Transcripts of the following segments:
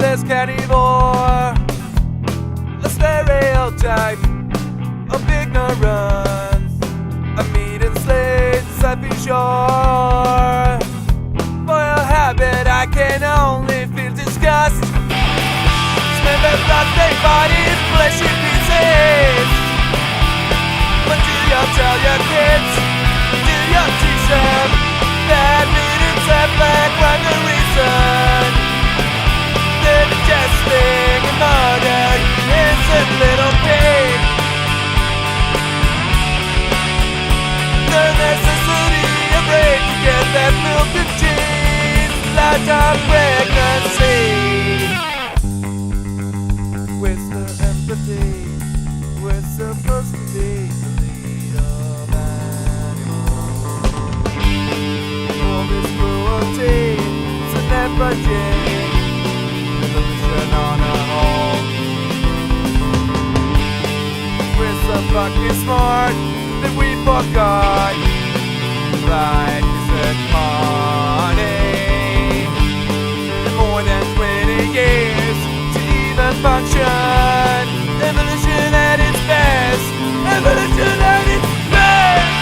ruthless carnivore, a stereotype of ignorance, a meat enslaved selfish shore. For a habit I can only feel disgust. Smell the blood, they bodies, fleshy pieces. But do you tell your kids? Do you teach them that meat and black rhyme the reason? They're digesting and murder innocent little pig. The necessity of rape to get that milk and cheese, lifetime pregnancy. With the empathy, we're supposed to be the lead of animals. All this cruelty, it's an epidemic, revolution on a whole. We're so fucking smart that we forgot right is at money. More than 20 years to even function. Evolution at its best. Evolution at its best.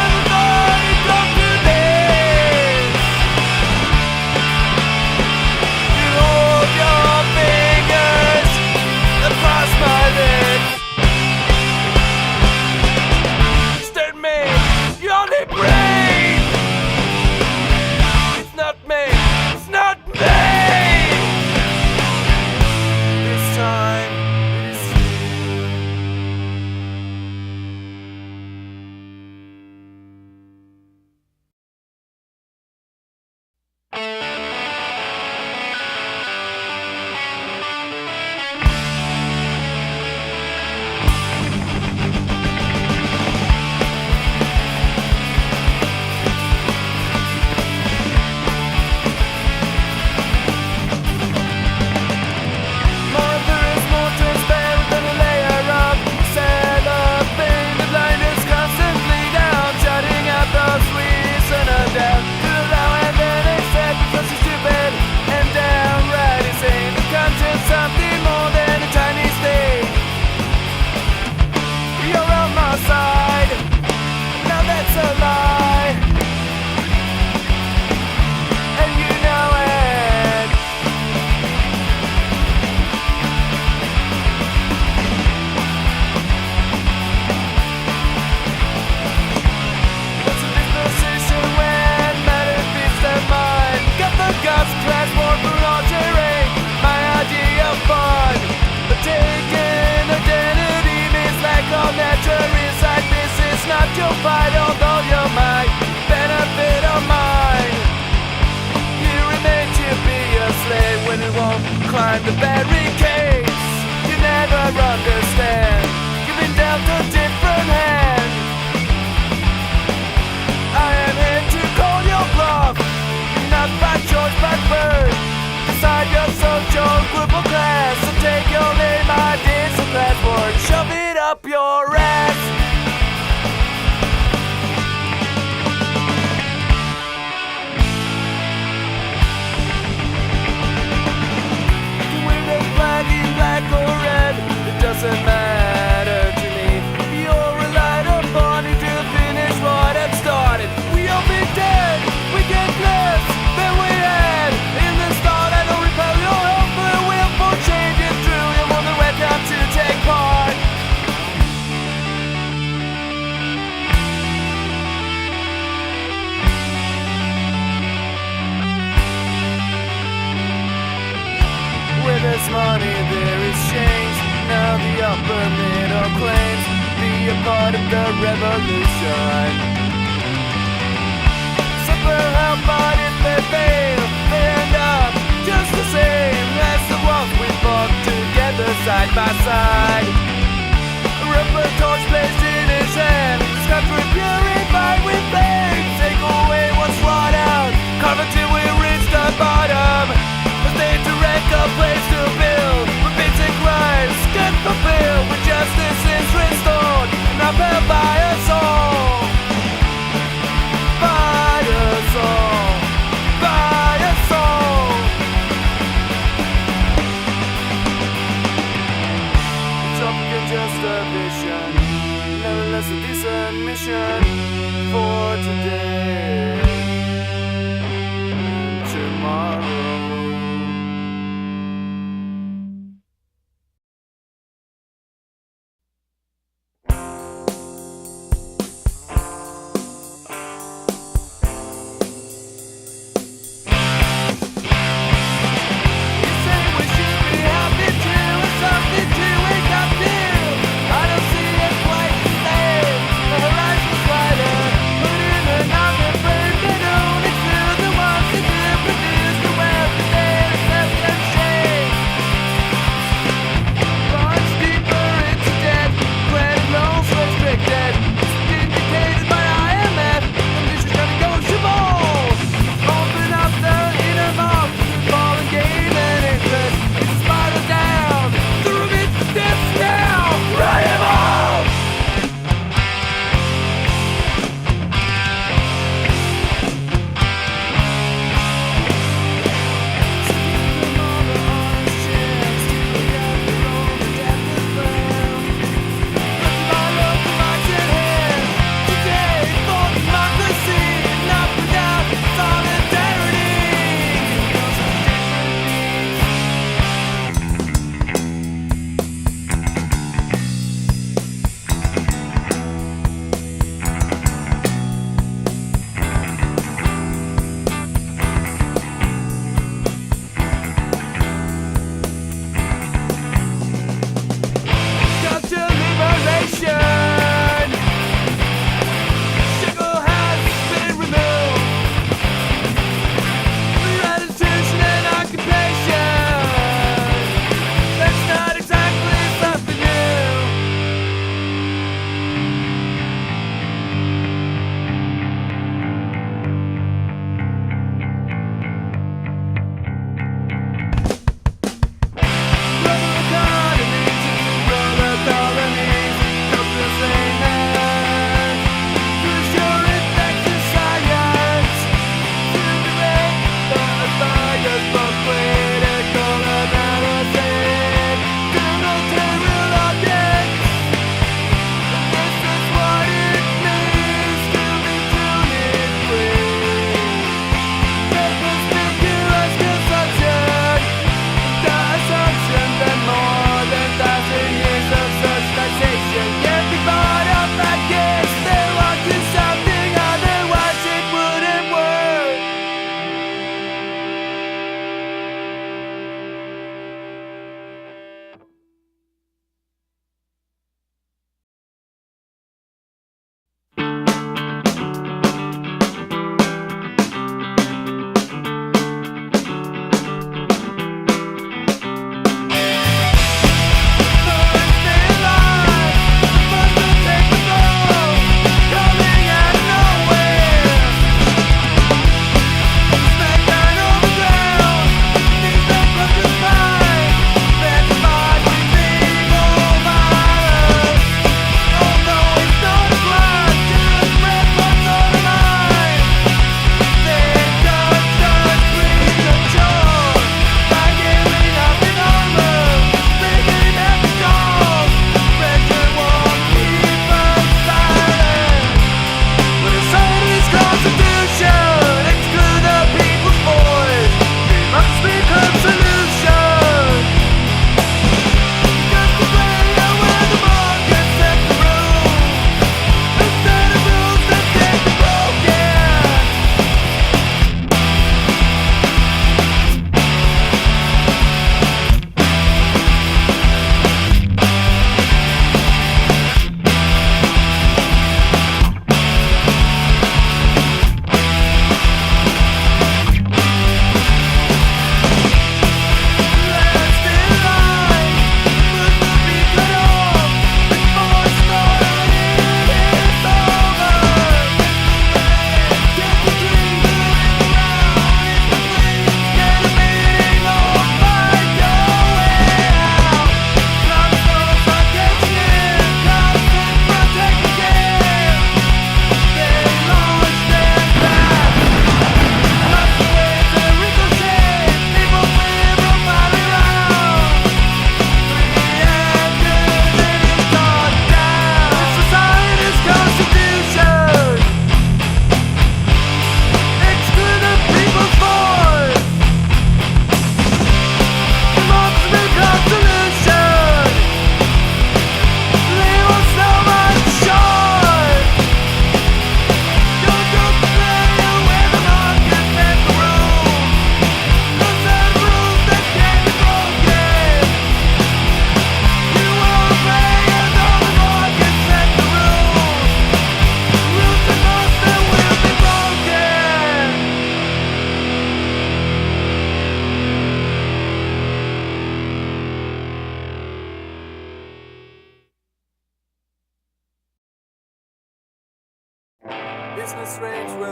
Everybody come to this. You hold your fingers across my lips. Stare at me, you only breathe. It's not me, it's not me. This time it is you. Mother is more transparent than a layer of cellophane. The blind is constantly down, shutting out those reason of death. To allow and then accept because she's stupid and downright insane. The content's something more than a tiny stain. You're on my side, now that's a lie, and you know it. It's a disposition when matter feeds their mind. Got the guts, transport for all terrain. My idea of fun, but taking identity means like all nature inside. This is not your fight, although you might benefit of mine. You remain to be a slave when it won't climb the barricades. You never understand. You've been dealt a different hand. I am here to call your bluff, not by choice but birth. Decide your social group or class, so take your name, ideas, and passport, shove it up your ass. With a flag in black or red, it doesn't matter to me. You're relied upon to finish what had started. We'll be dead, we get less than we had in the start. I don't repel your help, but I will for change it through. You're more than welcome to take part. With this money there is change. Now the upper middle claims be a part of the revolution. Super help, but if they fail, they end up just the same as the ones we fought together side by side. Ripper torch placed in his hand, this country purified with flame. Take away what's wrought out, carve until we reach the bottom. A state to wreck, a place to build, with basic rights get fulfilled, when justice is restored, and upheld by us all. By us all.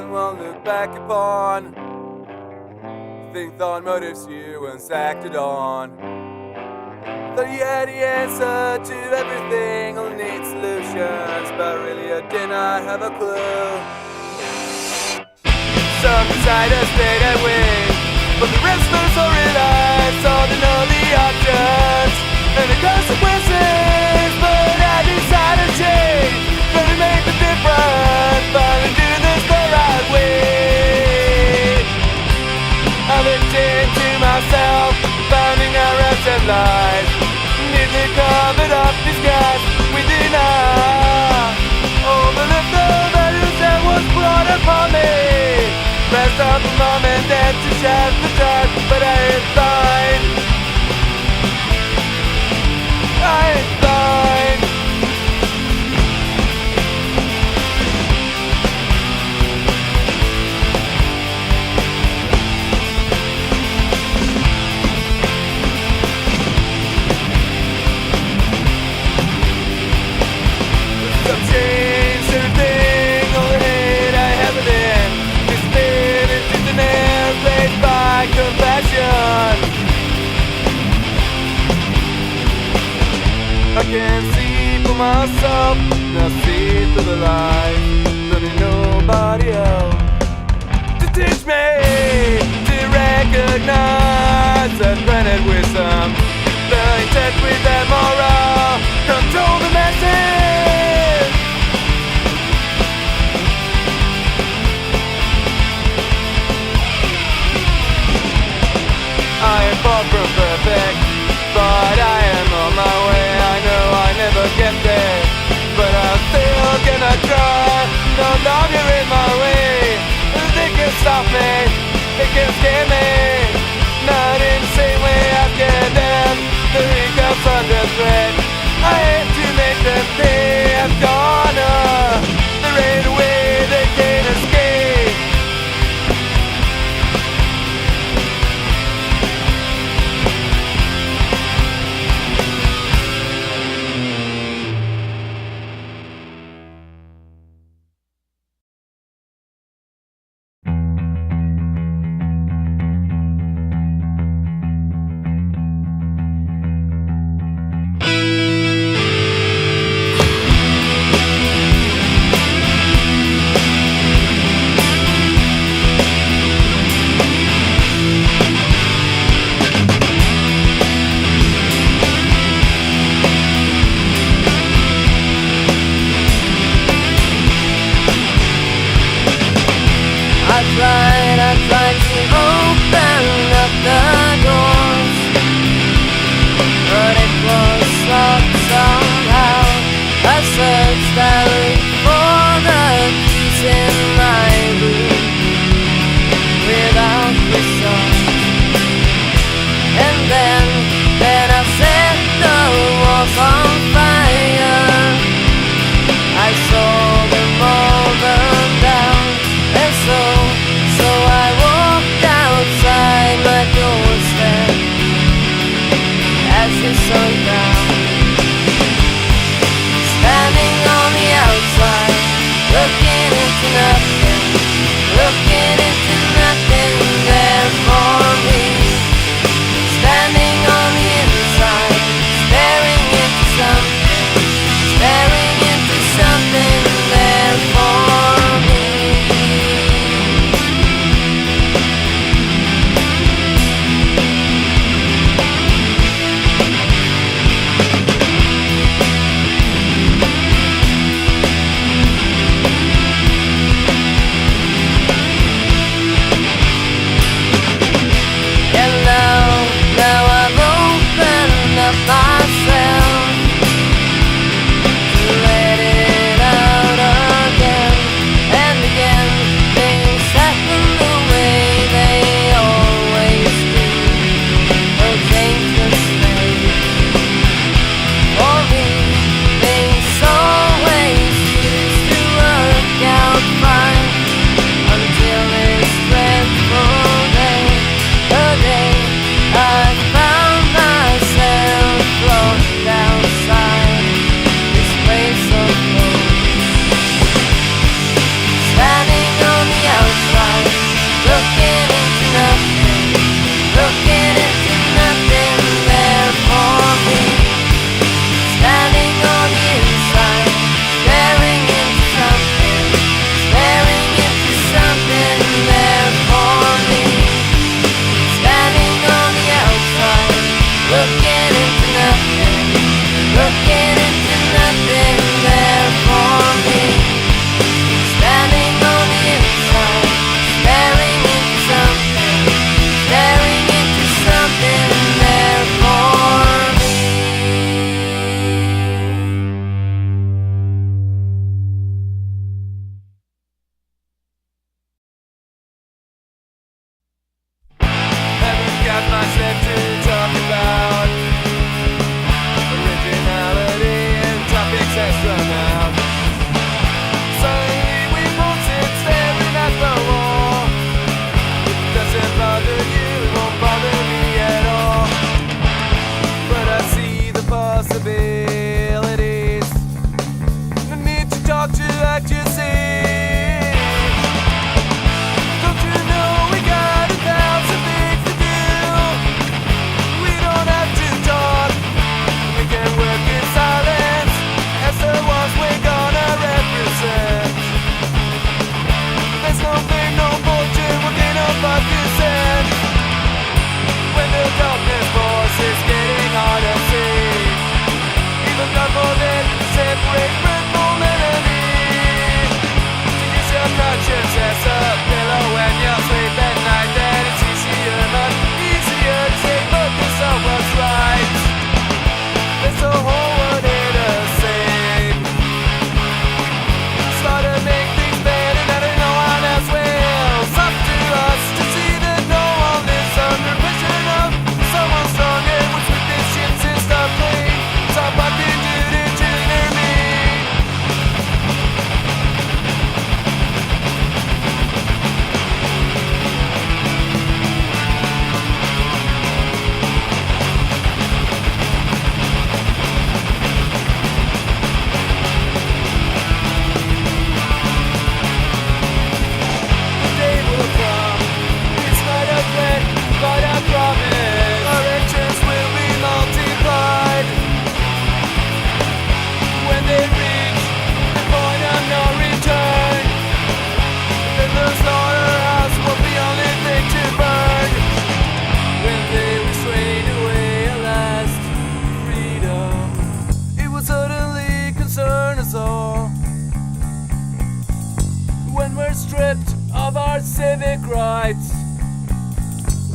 and won't look back upon. Think thought motives you once acted on. Thought you had the answer to everything, only need solutions, but really I did not have a clue. Some decide to stay that way, but the rest of us all realize all they know the options and the consequences. But I decided to change, gonna make the difference, finally do this the right way. I looked into myself, finding our rest and lies, neatly covered up, disguised within I overlooked the values that was brought upon me. Pressed up a moment then to shaft the dark, but I ain't fine. I ain't fine. Some change, everything, all the hate I have within. Replaced by compassion. I can't see for myself, now see through the lies. Don't need nobody else to teach me to recognize that granted wisdom, the intent with that moral, control the message. I am far from perfect, but I am on my way. I know I never get there, but I'm still gonna try. No longer in my way. They can stop me, they can scare me. Not in the same way I scare them. The hiccups under threat, I hate to make them pay. I'm gonna the rain away, they can't escape.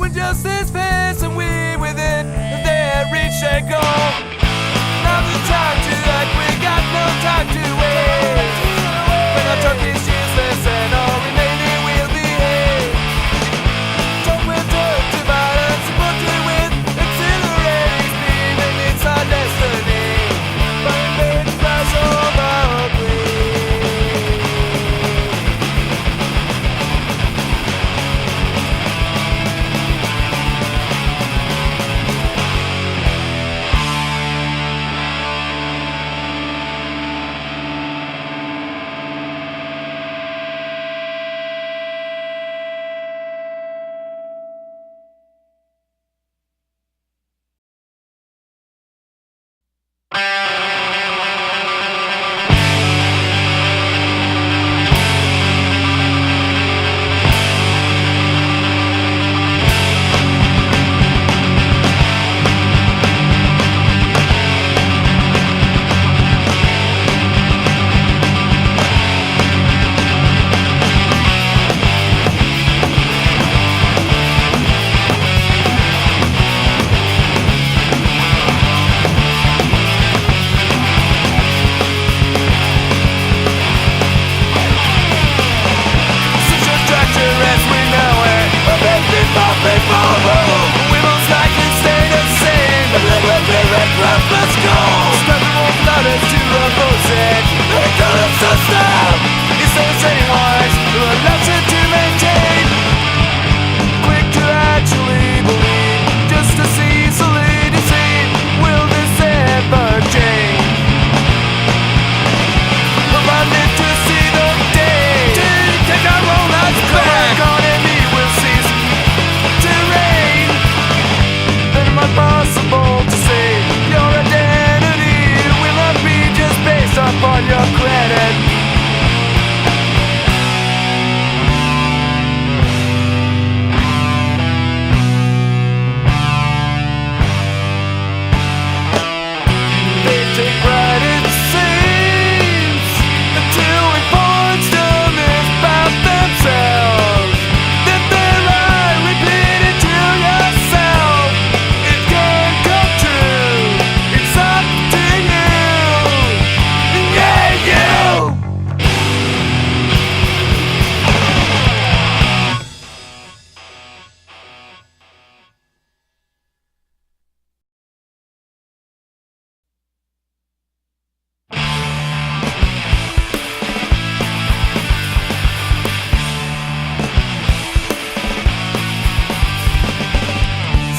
when justice fails and we with it, they have reached their goal. Now's the time to act, we got no time to wait. When our talk is useless and all remaining will behave. Talk will turn to violence, support it with exhilarating speed, and it's our destiny. But it made the price of our greed. We most likely stay the same. But let's go. Stepping more flooded to oppose it. The colors of style. It's the same wise. The lesson to maintain. Quick to actually believe. Just to see solidity. Will this ever change? Will I live to see the day? Take our own lives back. Economy will cease to reign. Then it might possible to say your identity will not be just based upon your credit. They take pride it seems until it points to this about themselves. That they're right, repeat it to yourself. It can come true. It's up to you. Yeah, you.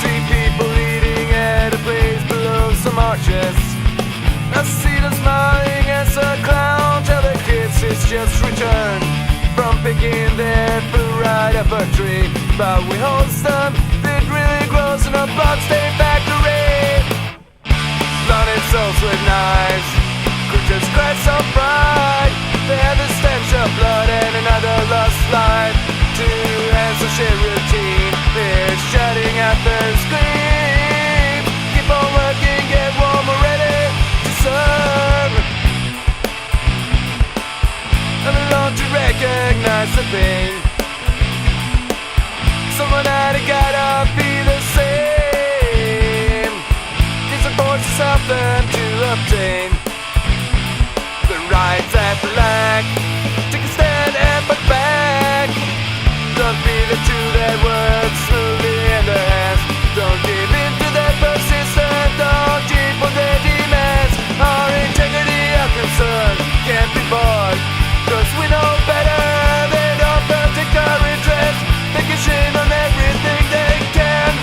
See people eating at a place below some arches. I see them smiling as a clown tell the kids it's just returned from picking their fruit right up a tree. But we host them, it really grows in a blood-stained factory. Blinded souls with knives, creatures cry so bright. They have the stench of blood and another lost life. Two hands of shit routine, they're shouting out their screams. Keep on working, get warm, we're ready to serve. I'm alone to recognize the pain. Someone had gotta be the same. It's a force of something to obtain. The rights that lack. Take a stand and put back. Don't be the two that work smoothly in their hands. Don't give in to their persistence. Don't cheat for their demands. Our integrity, our concern can't be bought. Cause we know better. They don't protect our interests. They can shit on everything they can.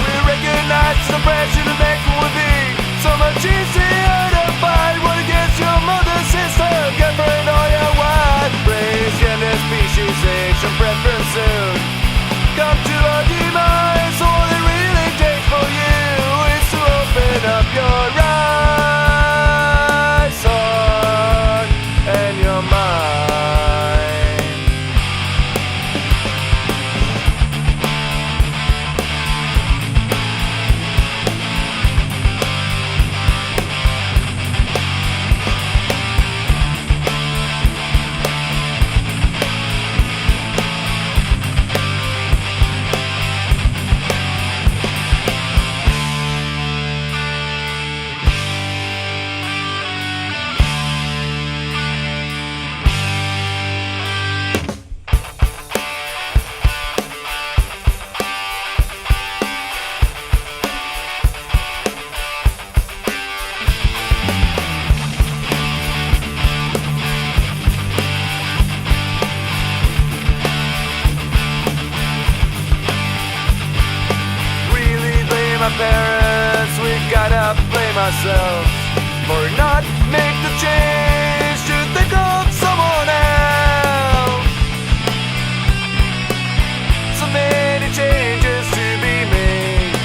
We recognize the pressure to make what we be. So much easier to fight what against ourselves for not make the change to think of someone else. So many changes to be made,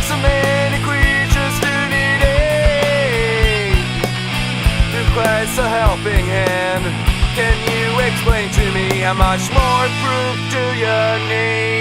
so many creatures to need aid. Through Christ's a helping hand, can you explain to me how much more proof do you need?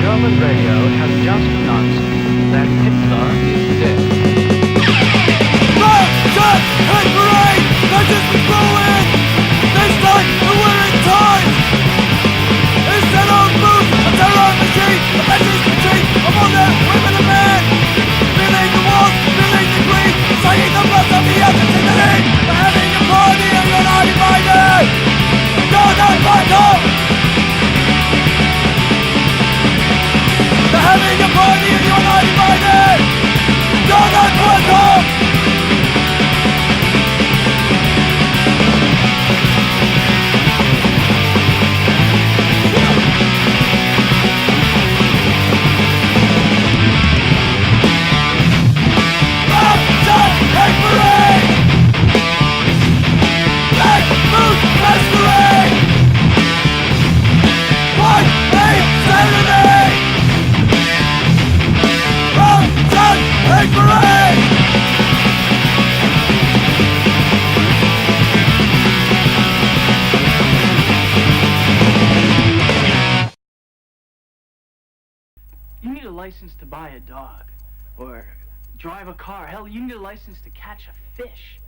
German radio has just announced that Hitler is dead. Left, shot, head parade! Legends be flowing! This time, we're in time! Instead of move, a terror machine, a legends machine, a wonder, women and men! Feeling the walls, feeling the greed, saying the blood of the others in the lead! We're having a party and you're not invited! You're not welcome! They're having a party and you're not invited! You're not welcome! Shot, hate parade! Black Moon Masquerade! 1-8 Saturday! Hate parade! You need a license to buy a dog, or drive a car. Hell, you need a license to catch a fish.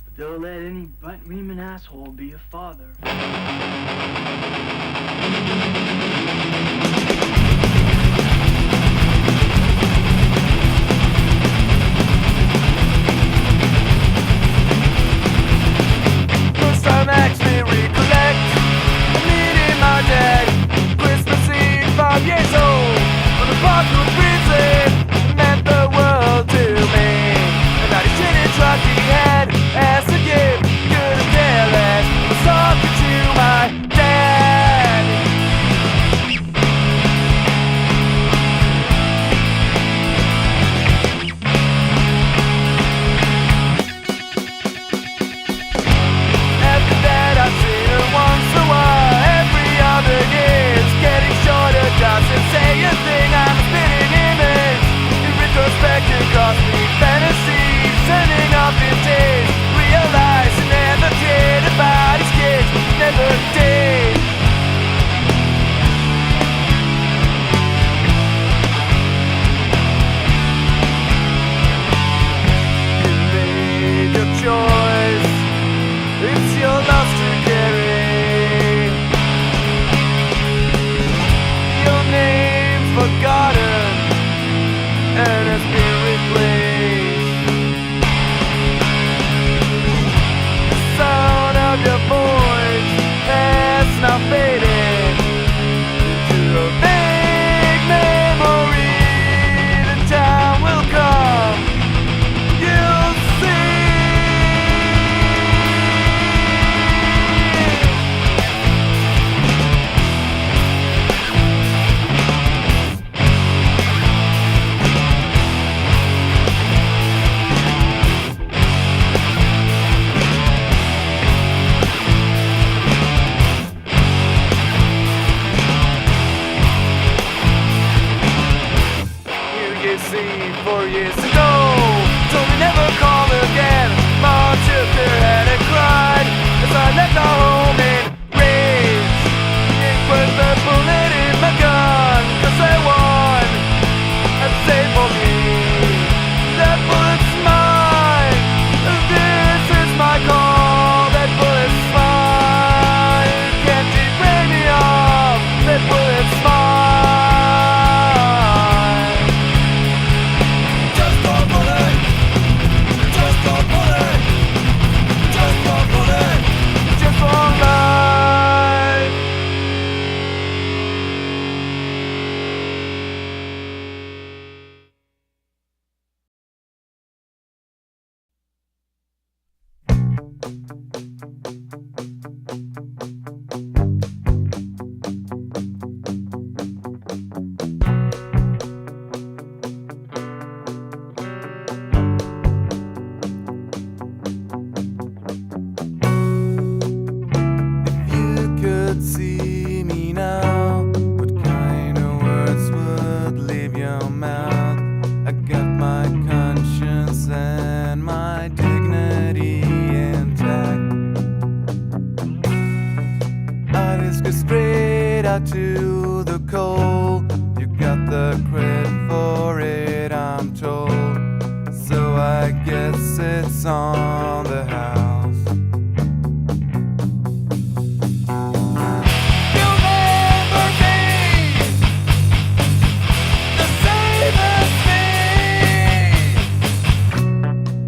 But they'll let any butt-reaming asshole be a father. First time actually recollect meeting my dad. Christmas Eve, 5 years old, on the Parkwood prison, meant the world to me. And that shitty truck he had as a gift, couldn't care less. I was talking to my dad. see me now, what kind of words would leave your mouth? I got my conscience and my dignity intact. I just go straight out to the coal. You got the credit for it, I'm told. So I guess it's on the house. You'll never be the same as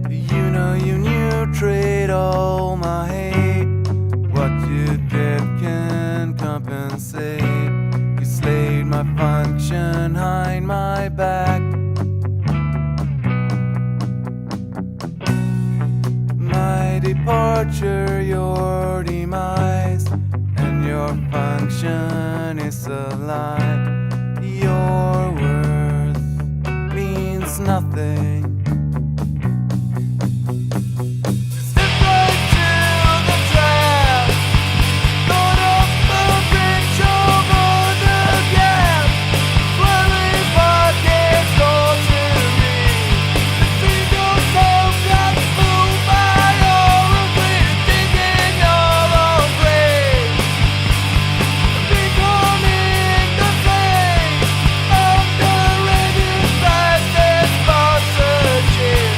me. You know you knew trade all my hate. What you did can compensate. You slayed my function behind my back. My departure, your demise, and your function is a lie. Your worth means nothing. Step right to the trap. Load up the bridge over the gap. Slowly pockets go to me. See yourself got fooled by all of this, thinking you're all great. Becoming the slave of the rated prices sponsorship.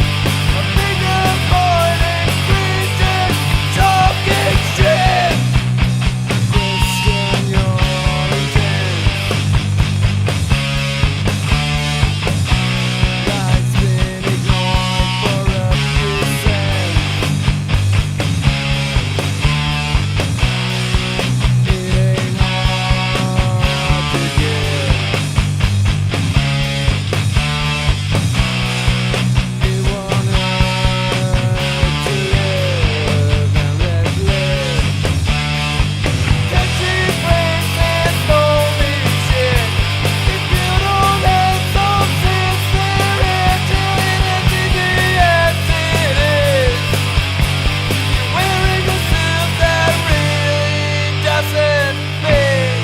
A bigger point in Christian talking shit. Question your intent. Life's been ignored for a few cents. It ain't hard to get. It won't hurt to live and let live. Catchy brains and slowly shit. If you don't have some sincerity, yes it is. You're wearing a suit that really doesn't fit.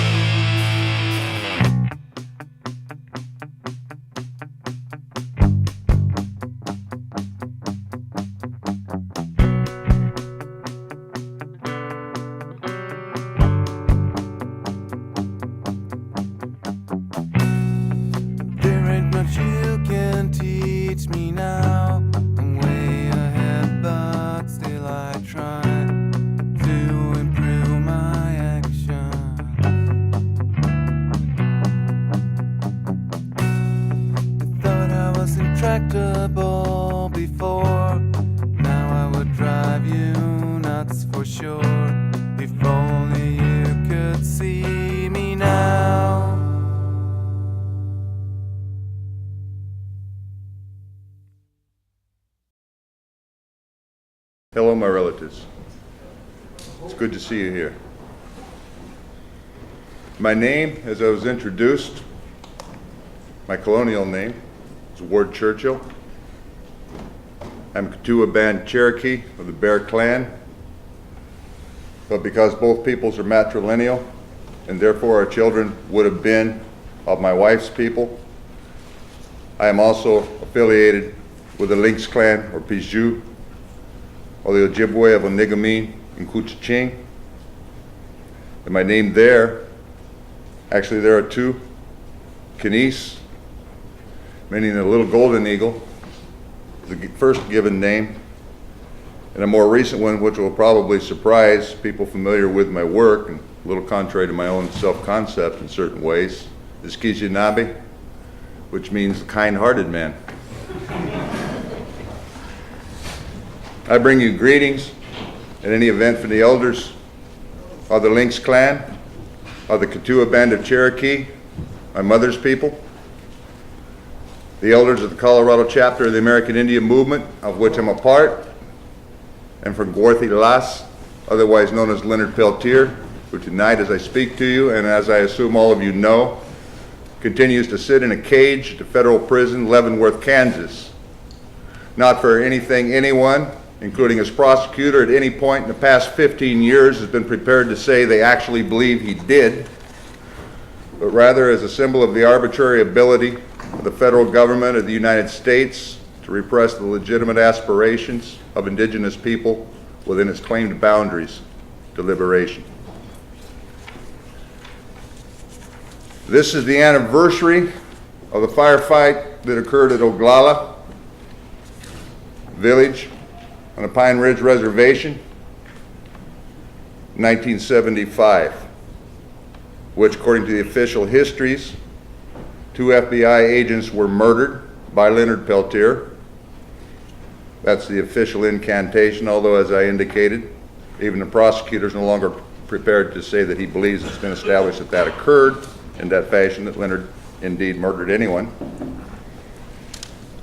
There ain't much you can teach me now. I'm way ahead, but still I try to improve my actions. I thought I was intractable before. Now I would drive you nuts for sure. If only you could see me now. Hello, my relatives. It's good to see you here. My name, as I was introduced, my colonial name is Ward Churchill. I'm a Kituwa Band Cherokee of the Bear Clan, but because both peoples are matrilineal, and therefore our children would have been of my wife's people, I am also affiliated with the Lynx Clan, or Piju, or the Ojibwe of Onigamine and Couchiching. And my name there, actually there are two, Kines, meaning the little golden eagle, the first given name, and a more recent one which will probably surprise people familiar with my work and a little contrary to my own self-concept in certain ways, is Kizhinabe, which means kind-hearted man. I bring you greetings at any event from the elders of the Lynx Clan, of the Kituwa Band of Cherokee, my mother's people, the elders of the Colorado chapter of the American Indian Movement, of which I'm a part, and from Gworthy Lass, otherwise known as Leonard Peltier, who tonight, as I speak to you, and as I assume all of you know, continues to sit in a cage at the federal prison, Leavenworth, Kansas. Not for anything, anyone, including his prosecutor, at any point in the past 15 years has been prepared to say they actually believe he did, but rather as a symbol of the arbitrary ability of the federal government of the United States to repress the legitimate aspirations of indigenous people within its claimed boundaries to liberation. This is the anniversary of the firefight that occurred at Oglala Village on the Pine Ridge Reservation in 1975, which, according to the official histories, 2 FBI agents were murdered by Leonard Peltier. That's the official incantation, although, as I indicated, even the prosecutor is no longer prepared to say that he believes it's been established that that occurred in that fashion, that Leonard indeed murdered anyone.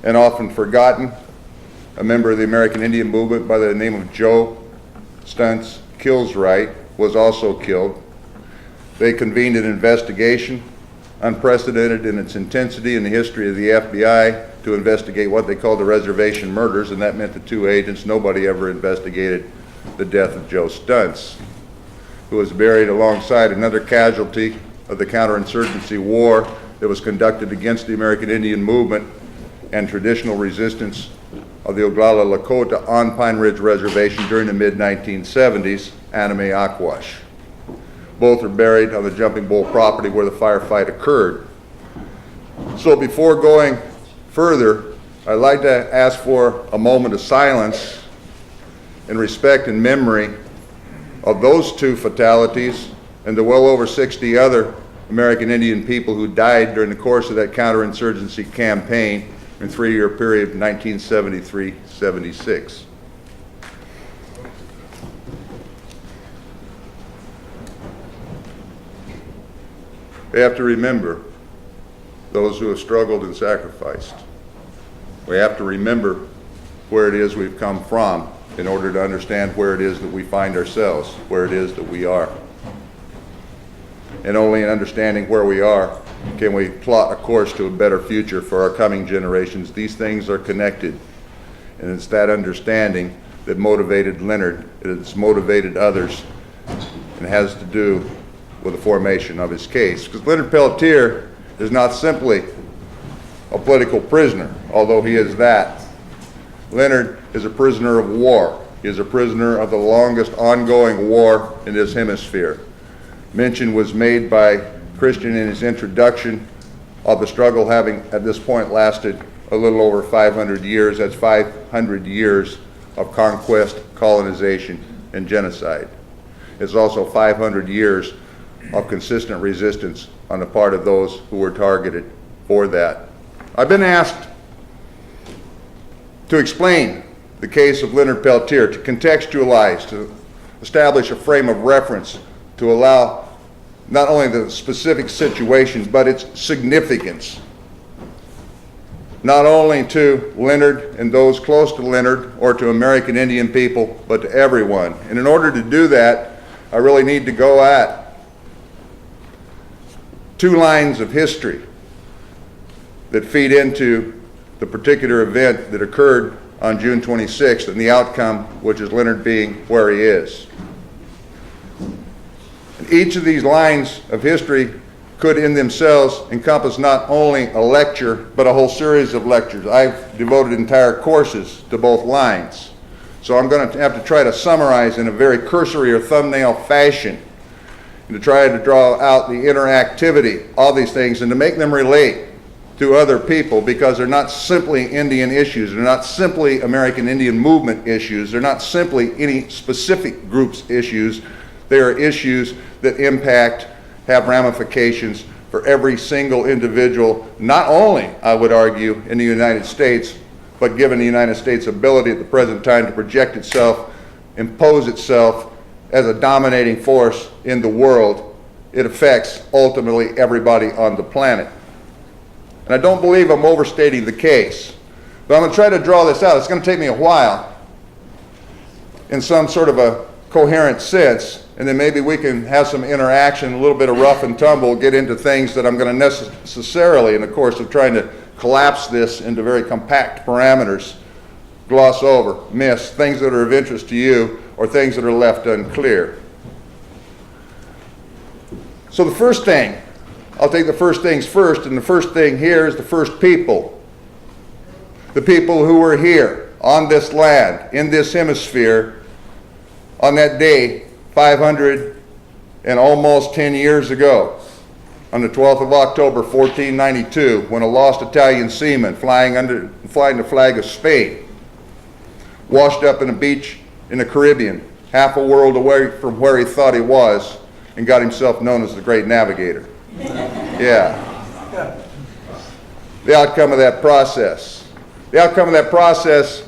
And often forgotten, a member of the American Indian movement by the name of Joe Stuntz Kilswright was also killed. They convened an investigation, unprecedented in its intensity in the history of the FBI, to investigate what they called the reservation murders, and that meant the 2 agents. Nobody ever investigated the death of Joe Stuntz, who was buried alongside another casualty of the counterinsurgency war that was conducted against the American Indian movement and traditional resistance of the Oglala Lakota on Pine Ridge Reservation during the mid-1970s, Anime Akwash. Both are buried on the Jumping Bull property where the firefight occurred. So before going further, I'd like to ask for a moment of silence in respect and memory of those 2 fatalities and the well over 60 other American Indian people who died during the course of that counterinsurgency campaign in 3-year period of 1973-76. We have to remember those who have struggled and sacrificed. We have to remember where it is we've come from in order to understand where it is that we find ourselves, where it is that we are. And only in understanding where we are can we plot a course to a better future for our coming generations. These things are connected, and it's that understanding that motivated Leonard, it's motivated others, and has to do with the formation of his case. Because Leonard Peltier is not simply a political prisoner, although he is that. Leonard is a prisoner of war. He is a prisoner of the longest ongoing war in this hemisphere. Mention was made by Christian in his introduction of the struggle having at this point lasted a little over 500 years. That's 500 years of conquest, colonization, and genocide. It's also 500 years of consistent resistance on the part of those who were targeted for that. I've been asked to explain the case of Leonard Peltier, to contextualize, to establish a frame of reference, to allow not only the specific situations, but its significance, not only to Leonard and those close to Leonard or to American Indian people, but to everyone. And in order to do that, I really need to go at 2 lines of history that feed into the particular event that occurred on June 26th and the outcome, which is Leonard being where he is. And each of these lines of history could in themselves encompass not only a lecture, but a whole series of lectures. I've devoted entire courses to both lines. So I'm going to have to try to summarize in a very cursory or thumbnail fashion, and to try to draw out the interactivity of these things and to make them relate to other people, because they're not simply Indian issues, they're not simply American Indian movement issues, they're not simply any specific group's issues. They are issues that impact, have ramifications for every single individual, not only, I would argue, in the United States, but given the United States' ability at the present time to project itself, impose itself as a dominating force in the world, it affects ultimately everybody on the planet. And I don't believe I'm overstating the case, but I'm going to try to draw this out. It's going to take me a while in some sort of a coherent sense, and then maybe we can have some interaction, a little bit of rough and tumble, get into things that I'm going to necessarily, in the course of trying to collapse this into very compact parameters, gloss over, miss, things that are of interest to you, or things that are left unclear. So the first thing, I'll take the first things first, and the first thing here is the first people. The people who were here on this land, in this hemisphere, on that day, 500 and almost 10 years ago, on the 12th of October, 1492, when a lost Italian seaman flying the flag of Spain washed up in a beach in the Caribbean, half a world away from where he thought he was, and got himself known as the Great Navigator. Yeah. The outcome of that process. The outcome of that process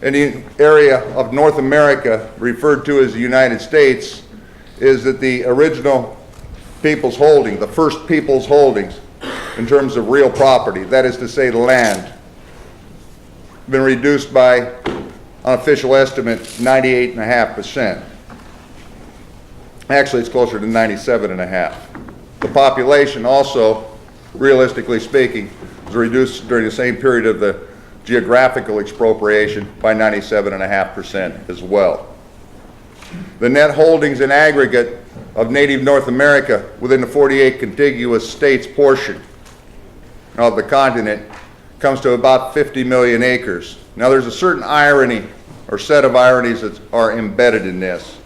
in the area of North America, referred to as the United States, is that the original people's holding, the first people's holdings in terms of real property, that is to say land, been reduced by, on official estimate, 98.5%. Actually, it's closer to 97.5%. The population also, realistically speaking, was reduced during the same period of the geographical expropriation by 97.5% as well. The net holdings in aggregate of native North America within the 48 contiguous states portion of the continent comes to about 50 million acres. Now there's a certain irony or set of ironies that are embedded in this.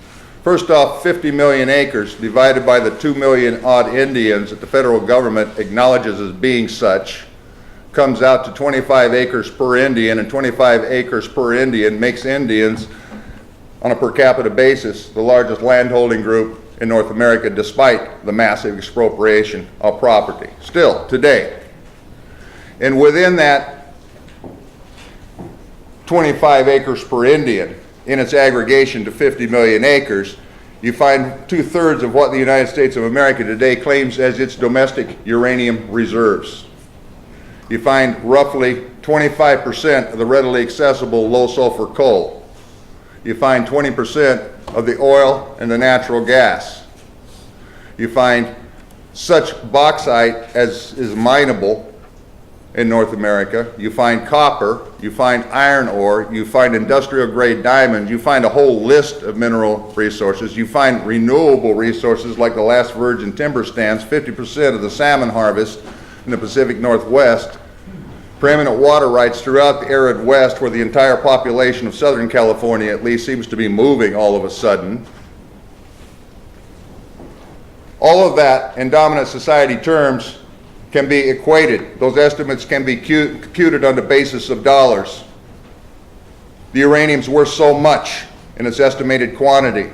First off, 50 million acres divided by the 2 million odd Indians that the federal government acknowledges as being such comes out to 25 acres per Indian, and 25 acres per Indian makes Indians, on a per capita basis, the largest landholding group in North America, despite the massive expropriation of property. Still, today. And within that 25 acres per Indian, in its aggregation to 50 million acres, you find 2/3 of what the United States of America today claims as its domestic uranium reserves. You find roughly 25% of the readily accessible low sulfur coal. You find 20% of the oil and the natural gas. You find such bauxite as is mineable in North America. You find copper, you find iron ore, you find industrial grade diamonds, you find a whole list of mineral resources. You find renewable resources like the last virgin timber stands, 50% of the salmon harvest in the Pacific Northwest, preeminent water rights throughout the arid West, where the entire population of Southern California at least seems to be moving all of a sudden. All of that in dominant society terms can be equated. Those estimates can be computed on the basis of dollars. The uranium's worth so much in its estimated quantity.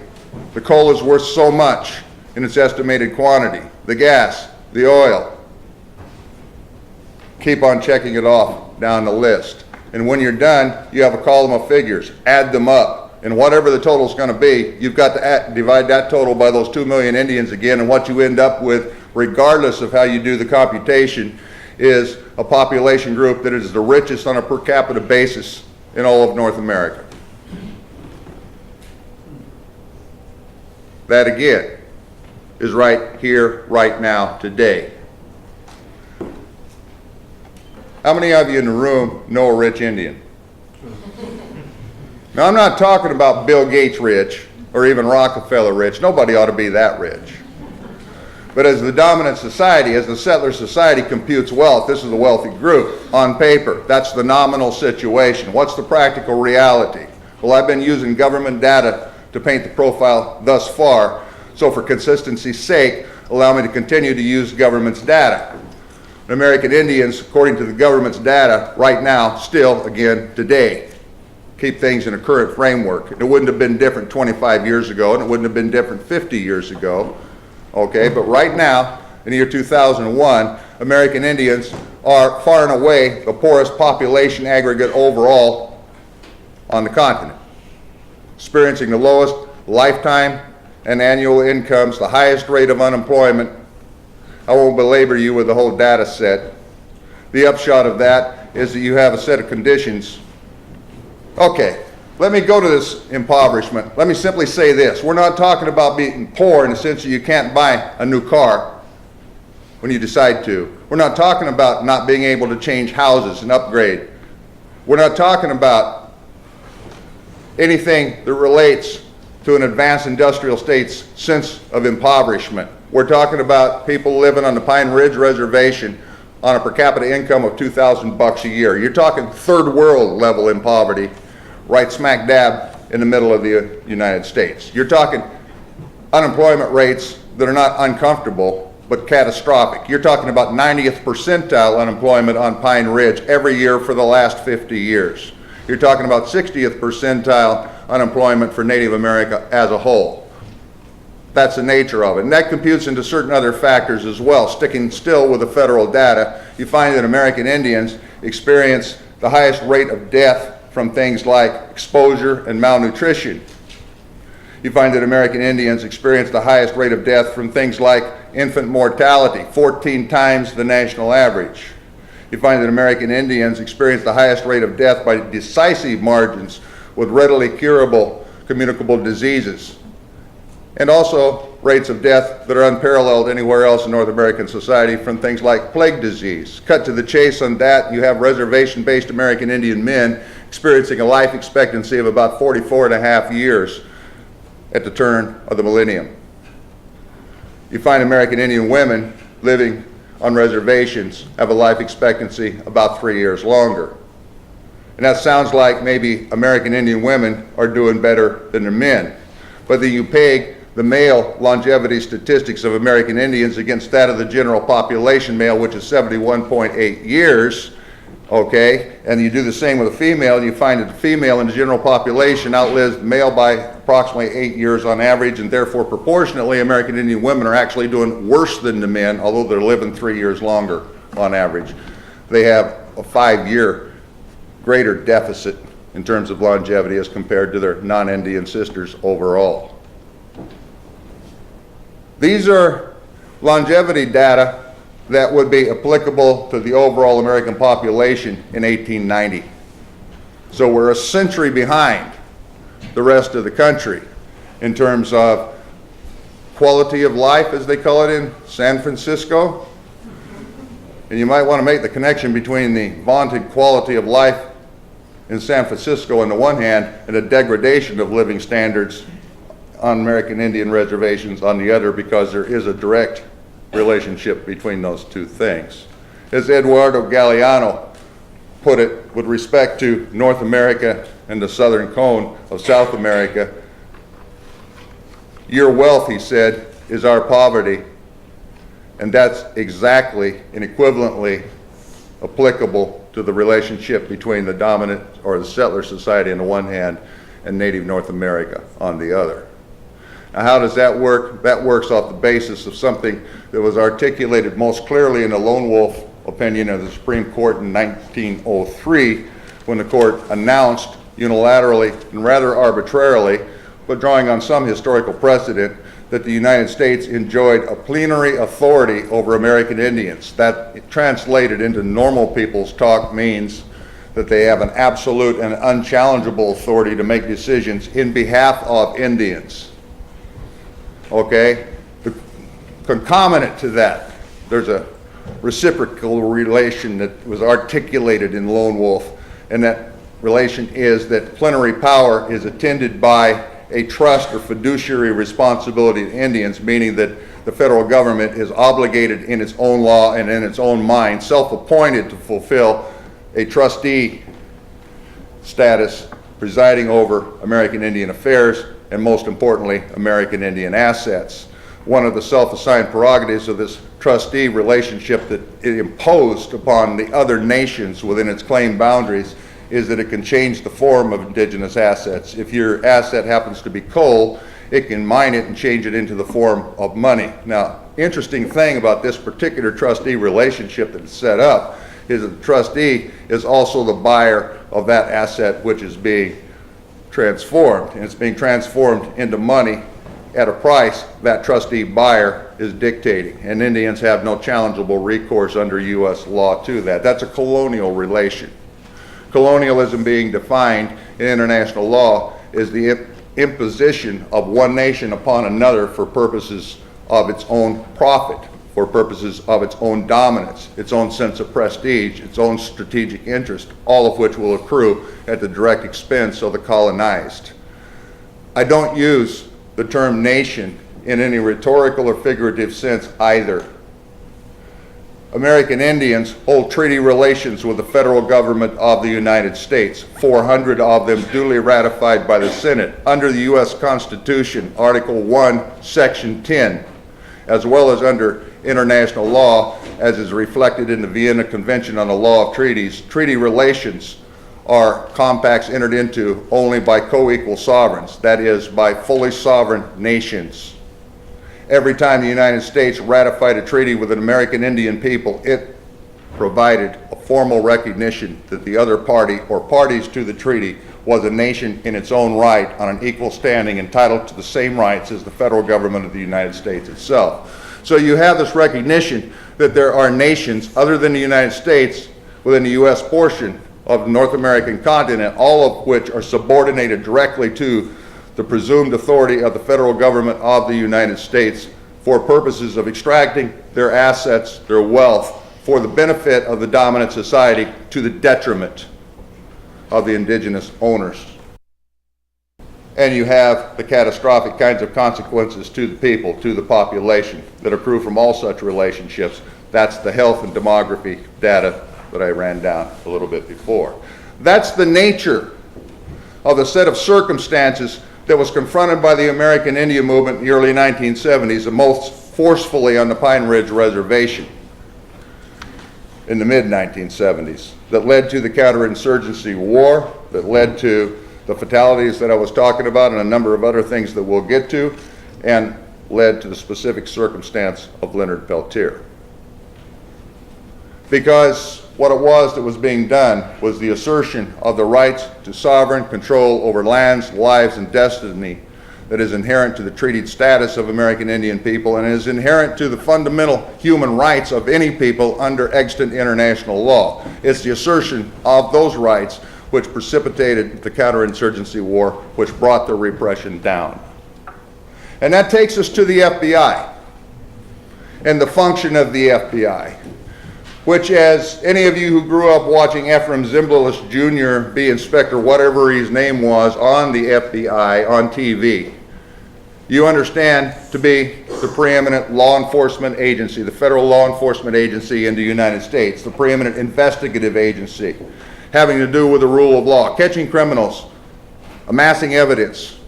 The coal is worth so much in its estimated quantity. The gas, the oil. Keep on checking it off down the list. And when you're done, you have a column of figures. Add them up. And whatever the total's going to be, you've got to divide that total by those 2 million Indians again, and what you end up with, regardless of how you do the computation, is a population group that is the richest on a per capita basis in all of North America. That again is right here, right now, today. How many of you in the room know a rich Indian? Now, I'm not talking about Bill Gates rich or even Rockefeller rich. Nobody ought to be that rich. But as the dominant society, as the settler society computes wealth, this is a wealthy group on paper. That's the nominal situation. What's the practical reality? Well, I've been using government data to paint the profile thus far, so for consistency's sake, allow me to continue to use government's data. American Indians, according to the government's data, right now, still, again, today, keep things in a current framework. It wouldn't have been different 25 years ago, and it wouldn't have been different 50 years ago. Okay, but right now, in the year 2001, American Indians are far and away the poorest population aggregate overall on the continent, experiencing the lowest lifetime and annual incomes, the highest rate of unemployment. I won't belabor you with the whole data set. The upshot of that is that you have a set of conditions. Okay, let me go to this impoverishment. Let me simply say this. We're not talking about being poor in the sense that you can't buy a new car when you decide to. We're not talking about not being able to change houses and upgrade. We're not talking about anything that relates to an advanced industrial state's sense of impoverishment. We're talking about people living on the Pine Ridge Reservation on a per capita income of $2,000 a year. You're talking third world level in poverty, right smack dab in the middle of the United States. You're talking unemployment rates that are not uncomfortable, but catastrophic. You're talking about 90th percentile unemployment on Pine Ridge every year for the last 50 years. You're talking about 60th percentile unemployment for Native America as a whole. That's the nature of it. And that computes into certain other factors as well. Sticking still with the federal data, you find that American Indians experience the highest rate of death from things like exposure and malnutrition. You find that American Indians experience the highest rate of death from things like infant mortality, 14 times the national average. You find that American Indians experience the highest rate of death by decisive margins with readily curable communicable diseases, and also rates of death that are unparalleled anywhere else in North American society from things like plague disease. Cut to the chase on that, you have reservation-based American Indian men experiencing a life expectancy of about 44 and a half years at the turn of the millennium. You find American Indian women living on reservations have a life expectancy about 3 years longer. And that sounds like maybe American Indian women are doing better than the men. But then you peg the male longevity statistics of American Indians against that of the general population male, which is 71.8 years, okay? And you do the same with a female, and you find that the female in the general population outlives the male by approximately 8 years on average, and therefore proportionately American Indian women are actually doing worse than the men, although they're living 3 years longer on average. They have a 5-year greater deficit in terms of longevity as compared to their non-Indian sisters overall. These are longevity data that would be applicable to the overall American population in 1890. So we're a century behind the rest of the country in terms of quality of life, as they call it in San Francisco. And you might want to make the connection between the vaunted quality of life in San Francisco on the one hand and the degradation of living standards on American Indian reservations on the other, because there is a direct relationship between those two things. As Eduardo Galeano put it with respect to North America and the southern cone of South America, your wealth, he said, is our poverty, and that's exactly and equivalently applicable to the relationship between the dominant or the settler society on the one hand and native North America on the other. Now, how does that work? That works off the basis of something that was articulated most clearly in the Lone Wolf opinion of the Supreme Court in 1903, when the court announced unilaterally and rather arbitrarily, but drawing on some historical precedent, that the United States enjoyed a plenary authority over American Indians. That translated into normal people's talk means that they have an absolute and unchallengeable authority to make decisions in behalf of Indians. Okay? The concomitant to that, there's a reciprocal relation that was articulated in Lone Wolf, and that relation is that plenary power is attended by a trust or fiduciary responsibility to Indians, meaning that the federal government is obligated in its own law and in its own mind, self-appointed to fulfill a trustee status presiding over American Indian affairs, and most importantly, American Indian assets. One of the self-assigned prerogatives of this trustee relationship that it imposed upon the other nations within its claim boundaries is that it can change the form of indigenous assets. If your asset happens to be coal, it can mine it and change it into the form of money. Now, interesting thing about this particular trustee relationship that is set up is that the trustee is also the buyer of that asset which is being transformed, and it's being transformed into money at a price that trustee buyer is dictating, and Indians have no challengeable recourse under U.S. law to that. That's a colonial relation. Colonialism, being defined in international law, is the imposition of one nation upon another for purposes of its own profit, for purposes of its own dominance, its own sense of prestige, its own strategic interest, all of which will accrue at the direct expense of the colonized. I don't use the term nation in any rhetorical or figurative sense either. American Indians hold treaty relations with the federal government of the United States, 400 of them duly ratified by the Senate under the U.S. Constitution, Article 1, Section 10, as well as under international law, as is reflected in the Vienna Convention on the Law of Treaties. Treaty relations are compacts entered into only by co-equal sovereigns, that is, by fully sovereign nations. Every time the United States ratified a treaty with an American Indian people, it provided a formal recognition that the other party or parties to the treaty was a nation in its own right on an equal standing, entitled to the same rights as the federal government of the United States itself. So you have this recognition that there are nations other than the United States within the U.S. portion of the North American continent, all of which are subordinated directly to the presumed authority of the federal government of the United States for purposes of extracting their assets, their wealth, for the benefit of the dominant society to the detriment of the indigenous owners. And you have the catastrophic kinds of consequences to the people, to the population, that accrue from all such relationships. That's the health and demography data that I ran down a little bit before. That's the nature of the set of circumstances that was confronted by the American Indian movement in the early 1970s, and most forcefully on the Pine Ridge Reservation in the mid-1970s, that led to the counterinsurgency war, that led to the fatalities that I was talking about and a number of other things that we'll get to, and led to the specific circumstance of Leonard Peltier. Because what it was that was being done was the assertion of the rights to sovereign control over lands, lives, and destiny that is inherent to the treated status of American Indian people and is inherent to the fundamental human rights of any people under extant international law. It's the assertion of those rights which precipitated the counterinsurgency war, which brought the repression down. And that takes us to the FBI and the function of the FBI, which, as any of you who grew up watching Ephraim Zimbalist Jr. be Inspector whatever his name was on the FBI on TV, you understand to be the preeminent law enforcement agency, the federal law enforcement agency in the United States, the preeminent investigative agency having to do with the rule of law, catching criminals, amassing evidence,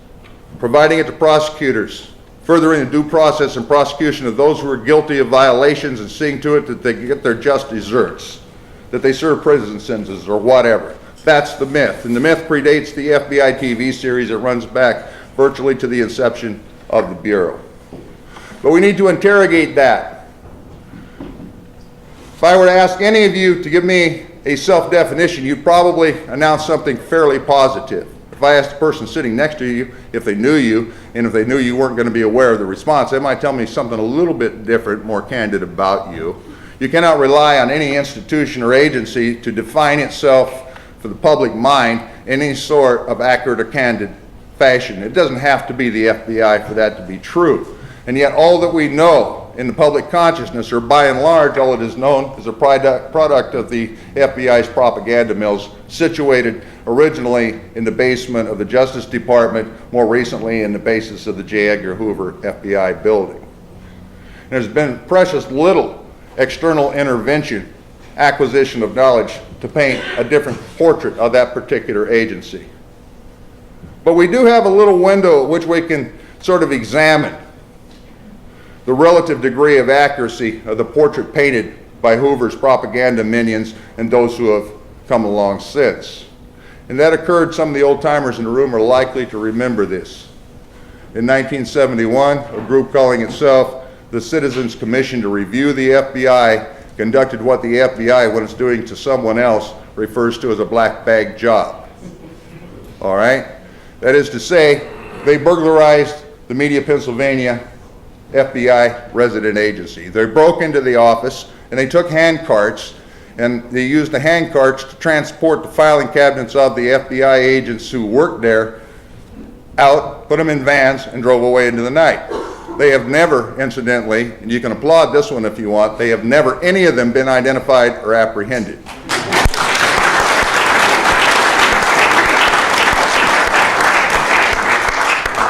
providing it to prosecutors, furthering the due process and prosecution of those who are guilty of violations, and seeing to it that they get their just deserts, that they serve prison sentences or whatever. That's the myth. And the myth predates the FBI TV series. It runs back virtually to the inception of the Bureau. But we need to interrogate that. If I were to ask any of you to give me a self-definition, you'd probably announce something fairly positive. If I asked the person sitting next to you if they knew you, and if they knew you weren't going to be aware of the response, they might tell me something a little bit different, more candid about you. You cannot rely on any institution or agency to define itself for the public mind in any sort of accurate or candid fashion. It doesn't have to be the FBI for that to be true. And yet all that we know in the public consciousness, or by and large all it is known, is a product of the FBI's propaganda mills, situated originally in the basement of the Justice Department, more recently in the basis of the J. Edgar Hoover FBI building. And there's been precious little external intervention, acquisition of knowledge to paint a different portrait of that particular agency. But we do have a little window at which we can sort of examine the relative degree of accuracy of the portrait painted by Hoover's propaganda minions and those who have come along since. And that occurred, some of the old timers in the room are likely to remember this. In 1971, a group calling itself the Citizens Commission to Review the FBI conducted what the FBI, when it's doing to someone else, refers to as a black bag job. All right? That is to say, they burglarized the Media, Pennsylvania FBI resident agency. They broke into the office and they took hand carts, and they used the hand carts to transport the filing cabinets of the FBI agents who worked there out, put them in vans, and drove away into the night. They have never, incidentally, and you can applaud this one if you want, they have never, any of them, been identified or apprehended.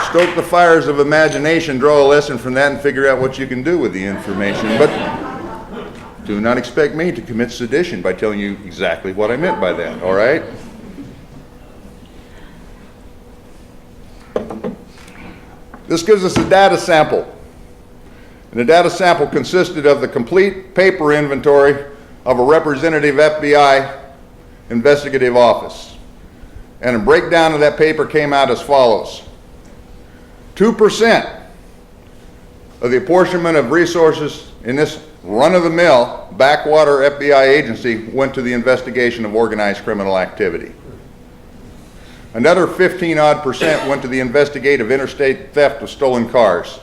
Stoke the fires of imagination, draw a lesson from that, and figure out what you can do with the information. But do not expect me to commit sedition by telling you exactly what I meant by that, all right? This gives us a data sample. And the data sample consisted of the complete paper inventory of a representative FBI investigative office. And a breakdown of that paper came out as follows. 2% of the apportionment of resources in this run-of-the-mill backwater FBI agency went to the investigation of organized criminal activity. Another 15-odd% went to the investigative interstate theft of stolen cars.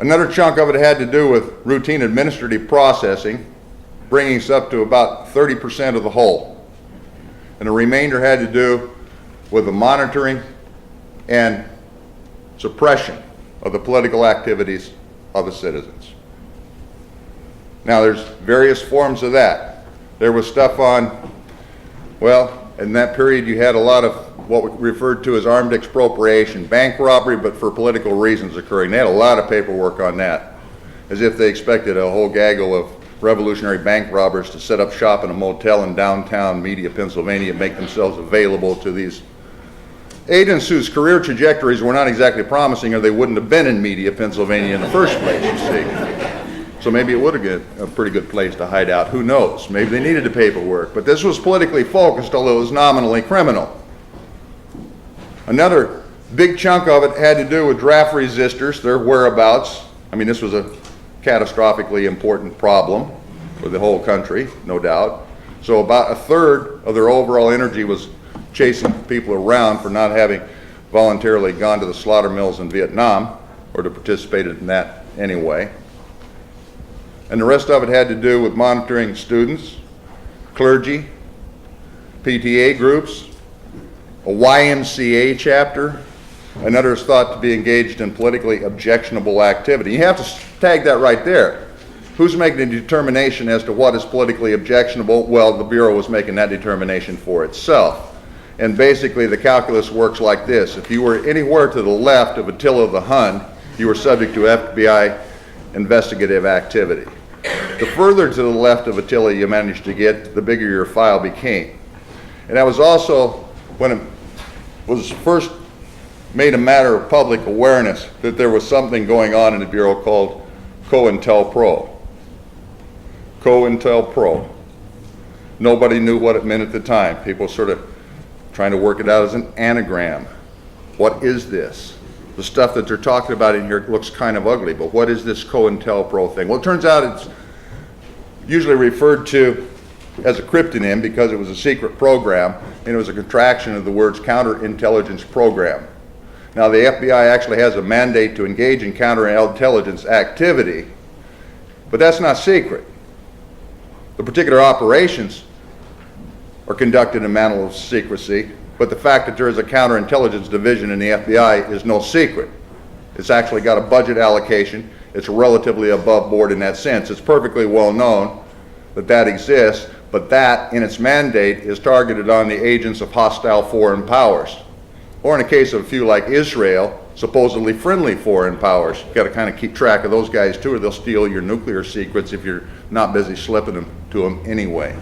Another chunk of it had to do with routine administrative processing, bringing us up to about 30% of the whole. And the remainder had to do with the monitoring and suppression of the political activities of the citizens. Now, there's various forms of that. There was stuff on, well, in that period you had a lot of what we referred to as armed expropriation, bank robbery, but for political reasons occurring. They had a lot of paperwork on that, as if they expected a whole gaggle of revolutionary bank robbers to set up shop in a motel in downtown Media, Pennsylvania, and make themselves available to these agents whose career trajectories were not exactly promising, or they wouldn't have been in Media, Pennsylvania in the first place, you see. So maybe it would have been a pretty good place to hide out. Who knows? Maybe they needed the paperwork. But this was politically focused, although it was nominally criminal. Another big chunk of it had to do with draft resistors, their whereabouts. I mean, this was a catastrophically important problem for the whole country, no doubt. So about a third of their overall energy was chasing people around for not having voluntarily gone to the slaughter mills in Vietnam, or to participate in that anyway. And the rest of it had to do with monitoring students, clergy, PTA groups, a YMCA chapter. Another is thought to be engaged in politically objectionable activity. You have to tag that right there. Who's making a determination as to what is politically objectionable? Well, the Bureau was making that determination for itself. And basically the calculus works like this. If you were anywhere to the left of Attila the Hun, you were subject to FBI investigative activity. The further to the left of Attila you managed to get, the bigger your file became. And that was also when it was first made a matter of public awareness that there was something going on in the Bureau called COINTELPRO. COINTELPRO. Nobody knew what it meant at the time. People sort of trying to work it out as an anagram. What is this? The stuff that they're talking about in here looks kind of ugly, but what is this COINTELPRO thing? Well, it turns out it's usually referred to as a cryptonym because it was a secret program, and it was a contraction of the words counterintelligence program. Now, the FBI actually has a mandate to engage in counterintelligence activity, but that's not secret. The particular operations are conducted in a manner of secrecy, but the fact that there is a counterintelligence division in the FBI is no secret. It's actually got a budget allocation. It's relatively above board in that sense. It's perfectly well known that that exists, but that in its mandate is targeted on the agents of hostile foreign powers. Or in the case of a few like Israel, supposedly friendly foreign powers. You've got to kind of keep track of those guys too, or they'll steal your nuclear secrets if you're not busy slipping them to them anyway.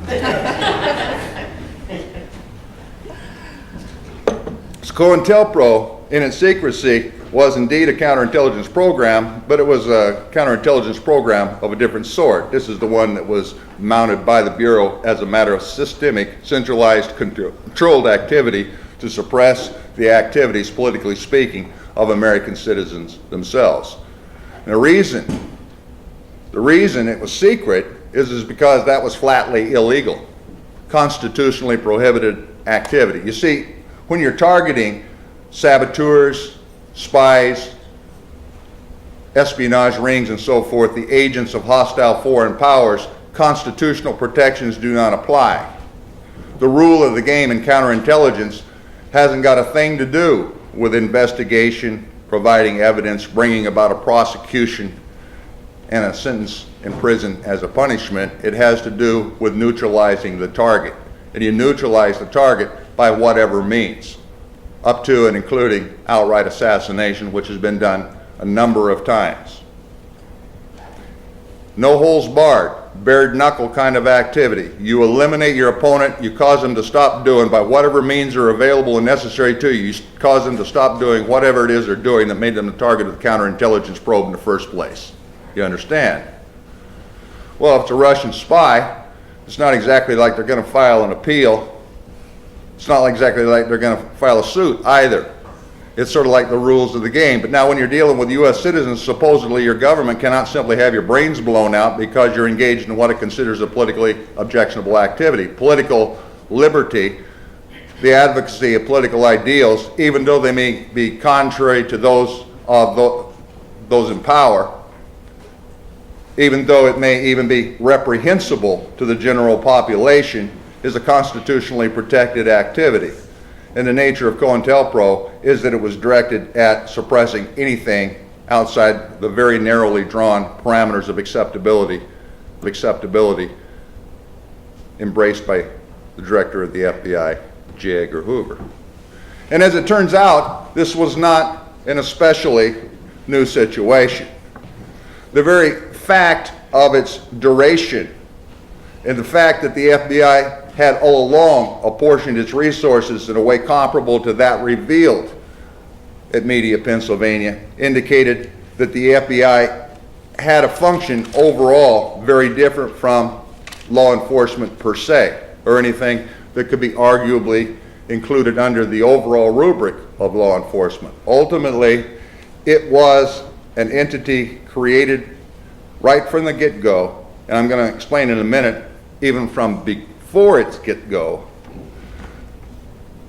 COINTELPRO, in its secrecy, was indeed a counterintelligence program, but it was a counterintelligence program of a different sort. This is the one that was mounted by the Bureau as a matter of systemic, centralized, controlled activity to suppress the activities, politically speaking, of American citizens themselves. And the reason it was secret is because that was flatly illegal, constitutionally prohibited activity. You see, when you're targeting saboteurs, spies, espionage rings, and so forth, the agents of hostile foreign powers, constitutional protections do not apply. The rule of the game in counterintelligence hasn't got a thing to do with investigation providing evidence, bringing about a prosecution and a sentence in prison as a punishment. It has to do with neutralizing the target. And you neutralize the target by whatever means, up to and including outright assassination, which has been done a number of times. No holds barred, bared knuckle kind of activity. You eliminate your opponent, you cause them to stop doing by whatever means are available and necessary to you. You cause them to stop doing whatever it is they're doing that made them the target of the counterintelligence probe in the first place. You understand? Well, if it's a Russian spy, it's not exactly like they're going to file an appeal. It's not exactly like they're going to file a suit either. It's sort of like the rules of the game. But now when you're dealing with U.S. citizens, supposedly your government cannot simply have your brains blown out because you're engaged in what it considers a politically objectionable activity. Political liberty, the advocacy of political ideals, even though they may be contrary to those of those in power, even though it may even be reprehensible to the general population, is a constitutionally protected activity. And the nature of COINTELPRO is that it was directed at suppressing anything outside the very narrowly drawn parameters of acceptability embraced by the director of the FBI, J. Edgar Hoover. And as it turns out, this was not an especially new situation. The very fact of its duration and the fact that the FBI had all along apportioned its resources in a way comparable to that revealed at Media, Pennsylvania, indicated that the FBI had a function overall very different from law enforcement per se, or anything that could be arguably included under the overall rubric of law enforcement. Ultimately, it was an entity created right from the get-go, and I'm going to explain in a minute, even from before its get-go,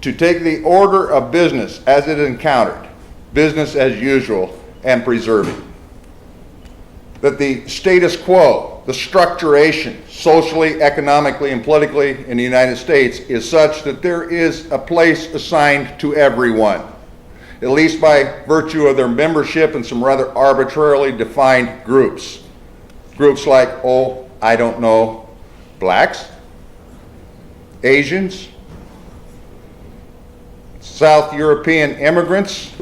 to take the order of business as it encountered, business as usual, and preserve it. That the status quo, the structuration, socially, economically, and politically in the United States is such that there is a place assigned to everyone, at least by virtue of their membership in some rather arbitrarily defined groups. Groups like, oh, I don't know, blacks, Asians, South European immigrants,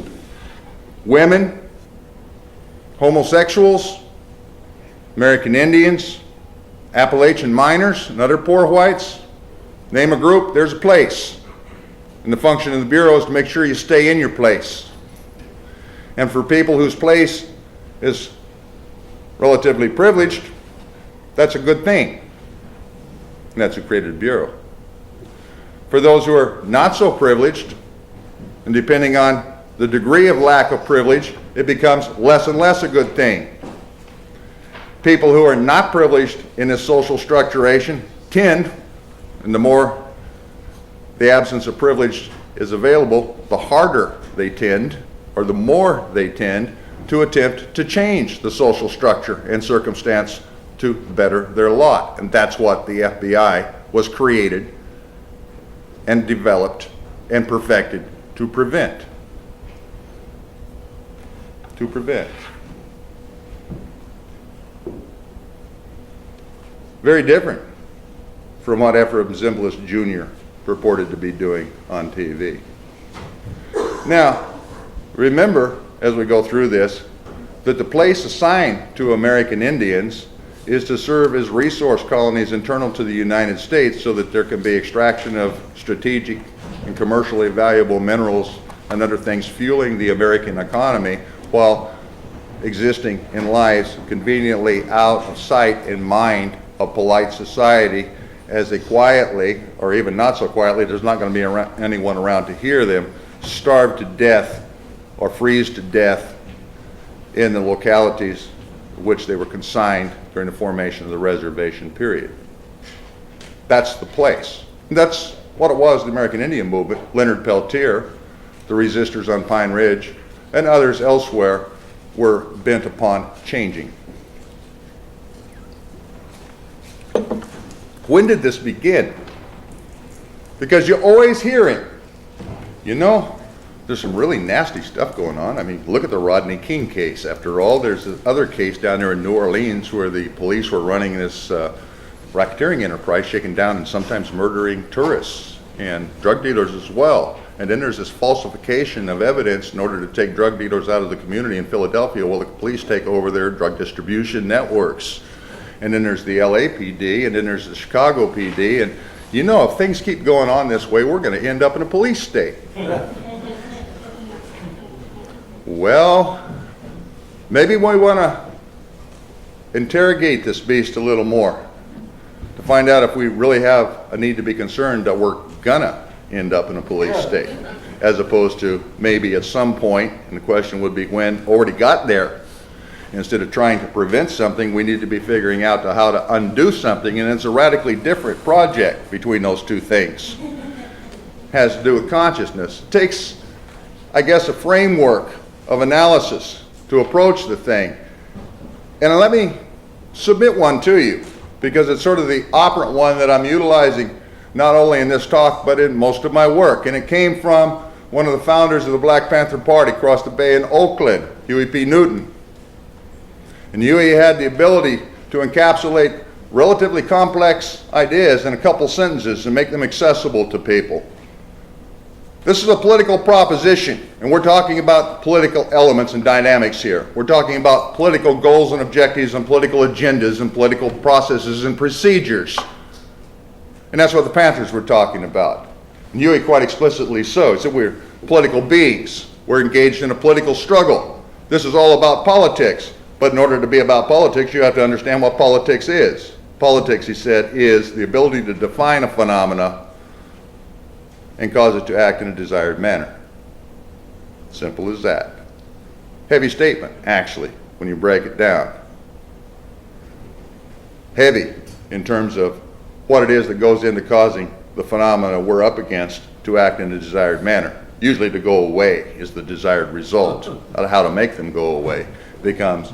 women, homosexuals, American Indians, Appalachian miners, and other poor whites. Name a group, there's a place. And the function of the Bureau is to make sure you stay in your place. And for people whose place is relatively privileged, that's a good thing. And that's who created the Bureau. For those who are not so privileged, and depending on the degree of lack of privilege, it becomes less and less a good thing. People who are not privileged in this social structuration tend, and the more the absence of privilege is available, the harder they tend, or the more they tend, to attempt to change the social structure and circumstance to better their lot. And that's what the FBI was created and developed and perfected to prevent. To prevent. Very different from what Ephraim Zimbalist Jr. purported to be doing on TV. Now, remember, as we go through this, that the place assigned to American Indians is to serve as resource colonies internal to the United States so that there can be extraction of strategic and commercially valuable minerals and other things fueling the American economy while existing in lives conveniently out of sight and mind of polite society as they quietly, or even not so quietly, there's not going to be anyone around to hear them, starve to death or freeze to death in the localities which they were consigned during the formation of the reservation period. That's the place. And that's what it was, the American Indian movement. Leonard Peltier, the resistors on Pine Ridge, and others elsewhere were bent upon changing. When did this begin? Because you always hear it. You know, there's some really nasty stuff going on. I mean, look at the Rodney King case. After all, there's this other case down there in New Orleans where the police were running this racketeering enterprise, shaking down and sometimes murdering tourists and drug dealers as well. And then there's this falsification of evidence in order to take drug dealers out of the community in Philadelphia while the police take over their drug distribution networks. And then there's the LAPD, and then there's the Chicago PD, and you know, if things keep going on this way, we're going to end up in a police state. Well, maybe we want to interrogate this beast a little more to find out if we really have a need to be concerned that we're gonna end up in a police state, as opposed to maybe at some point, and the question would be when, already got there. Instead of trying to prevent something, we need to be figuring out how to undo something, and it's a radically different project between those two things. It has to do with consciousness. It takes, I guess, a framework of analysis to approach the thing. And let me submit one to you, because it's sort of the operant one that I'm utilizing not only in this talk, but in most of my work. And it came from one of the founders of the Black Panther Party across the bay in Oakland, Huey P. Newton. And Huey had the ability to encapsulate relatively complex ideas in a couple sentences and make them accessible to people. This is a political proposition, and we're talking about political elements and dynamics here. We're talking about political goals and objectives and political agendas and political processes and procedures. And that's what the Panthers were talking about. And Huey quite explicitly so. He said we're political beings. We're engaged in a political struggle. This is all about politics. But in order to be about politics, you have to understand what politics is. Politics, he said, is the ability to define a phenomena and cause it to act in a desired manner. Simple as that. Heavy statement, actually, when you break it down. Heavy in terms of what it is that goes into causing the phenomena we're up against to act in a desired manner. Usually to go away is the desired result. How to make them go away becomes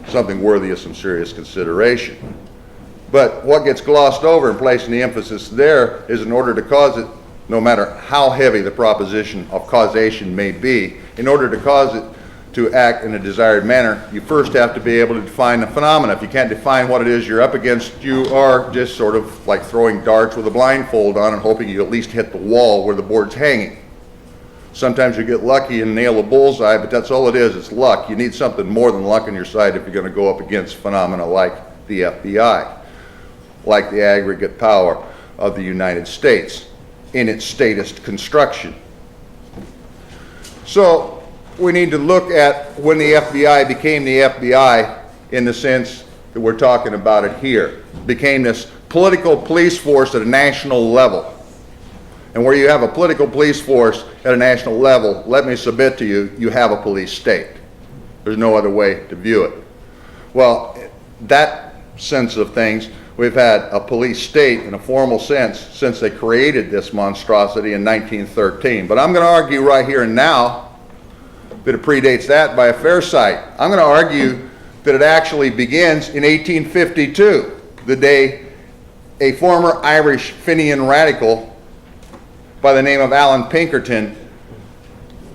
something worthy of some serious consideration. But what gets glossed over in placing the emphasis there is in order to cause it, no matter how heavy the proposition of causation may be, in order to cause it to act in a desired manner, you first have to be able to define the phenomena. If you can't define what it is you're up against, you are just sort of like throwing darts with a blindfold on and hoping you at least hit the wall where the board's hanging. Sometimes you get lucky and nail a bullseye, but that's all it is, it's luck. You need something more than luck on your side if you're going to go up against phenomena like the FBI, like the aggregate power of the United States in its statist construction. So we need to look at when the FBI became the FBI in the sense that we're talking about it here. It became this political police force at a national level. And where you have a political police force at a national level, let me submit to you, you have a police state. There's no other way to view it. Well, that sense of things, we've had a police state in a formal sense since they created this monstrosity in 1913. But I'm going to argue right here and now that it predates that by a fair sight. I'm going to argue that it actually begins in 1852, the day a former Irish Fenian radical by the name of Alan Pinkerton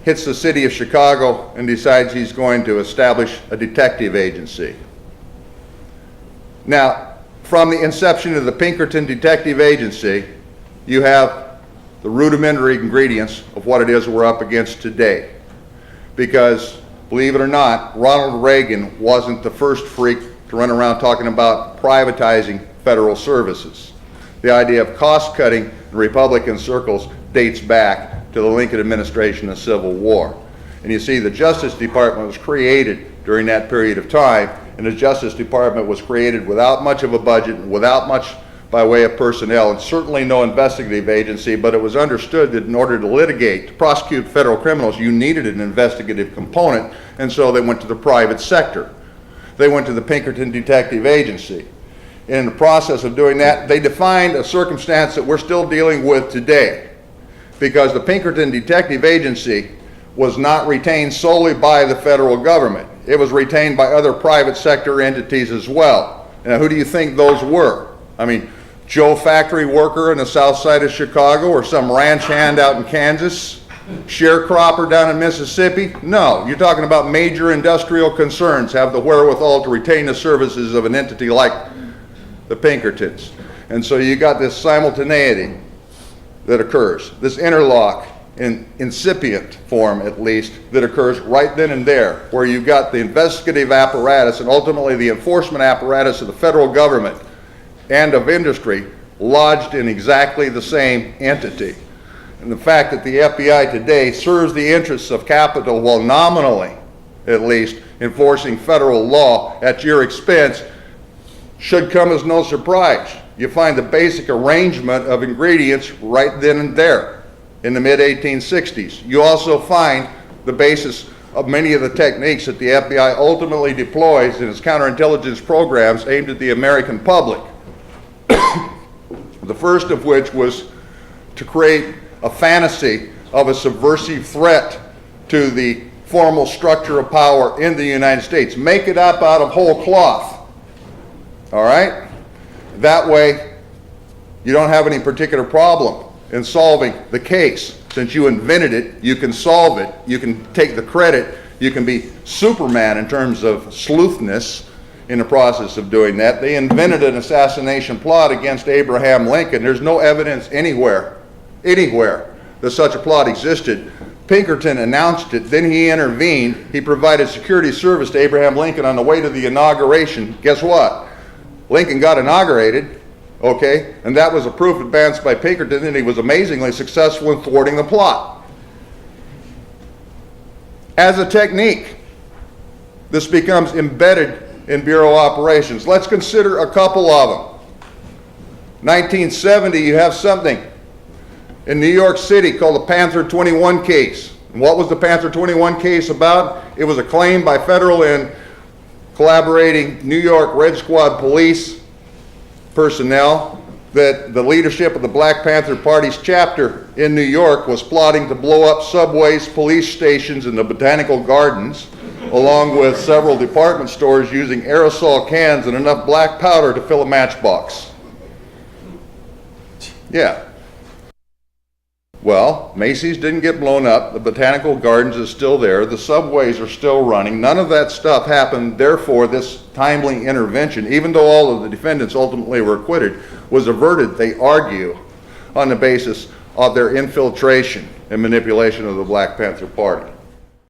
hits the city of Chicago and decides he's going to establish a detective agency. Now, from the inception of the Pinkerton Detective Agency, you have the rudimentary ingredients of what it is we're up against today. Because, believe it or not, Ronald Reagan wasn't the first freak to run around talking about privatizing federal services. The idea of cost-cutting in Republican circles dates back to the Lincoln administration and Civil War. And you see, the Justice Department was created during that period of time, and the Justice Department was created without much of a budget, without much by way of personnel, and certainly no investigative agency, but it was understood that in order to litigate, to prosecute federal criminals, you needed an investigative component, and so they went to the private sector. They went to the Pinkerton Detective Agency. And in the process of doing that, they defined a circumstance that we're still dealing with today, because the Pinkerton Detective Agency was not retained solely by the federal government. It was retained by other private sector entities as well. Now, who do you think those were? I mean, Joe factory worker in the south side of Chicago or some ranch hand out in Kansas? Sharecropper down in Mississippi? No, you're talking about major industrial concerns have the wherewithal to retain the services of an entity like the Pinkertons. And so you got this simultaneity that occurs, this interlock in incipient form at least, that occurs right then and there, where you've got the investigative apparatus and ultimately the enforcement apparatus of the federal government and of industry lodged in exactly the same entity. And the fact that the FBI today serves the interests of capital while nominally, at least, enforcing federal law at your expense should come as no surprise. You find the basic arrangement of ingredients right then and there in the mid-1860s. You also find the basis of many of the techniques that the FBI ultimately deploys in its counterintelligence programs aimed at the American public. The first of which was to create a fantasy of a subversive threat to the formal structure of power in the United States. Make it up out of whole cloth. All right? That way, you don't have any particular problem in solving the case. Since you invented it, you can solve it. You can take the credit. You can be Superman in terms of sleuthness in the process of doing that. They invented an assassination plot against Abraham Lincoln. There's no evidence anywhere that such a plot existed. Pinkerton announced it, then he intervened. He provided security service to Abraham Lincoln on the way to the inauguration. Guess what? Lincoln got inaugurated, okay, and that was a proof advanced by Pinkerton, and he was amazingly successful in thwarting the plot. As a technique, this becomes embedded in Bureau operations. Let's consider a couple of them. 1970, you have something in New York City called the Panther 21 case. And what was the Panther 21 case about? It was a claim by federal and collaborating New York Red Squad police personnel that the leadership of the Black Panther Party's chapter in New York was plotting to blow up subways, police stations, and the botanical gardens, along with several department stores using aerosol cans and enough black powder to fill a matchbox. Yeah. Well, Macy's didn't get blown up. The botanical gardens is still there. The subways are still running. None of that stuff happened. Therefore, this timely intervention, even though all of the defendants ultimately were acquitted, was averted, they argue, on the basis of their infiltration and manipulation of the Black Panther Party.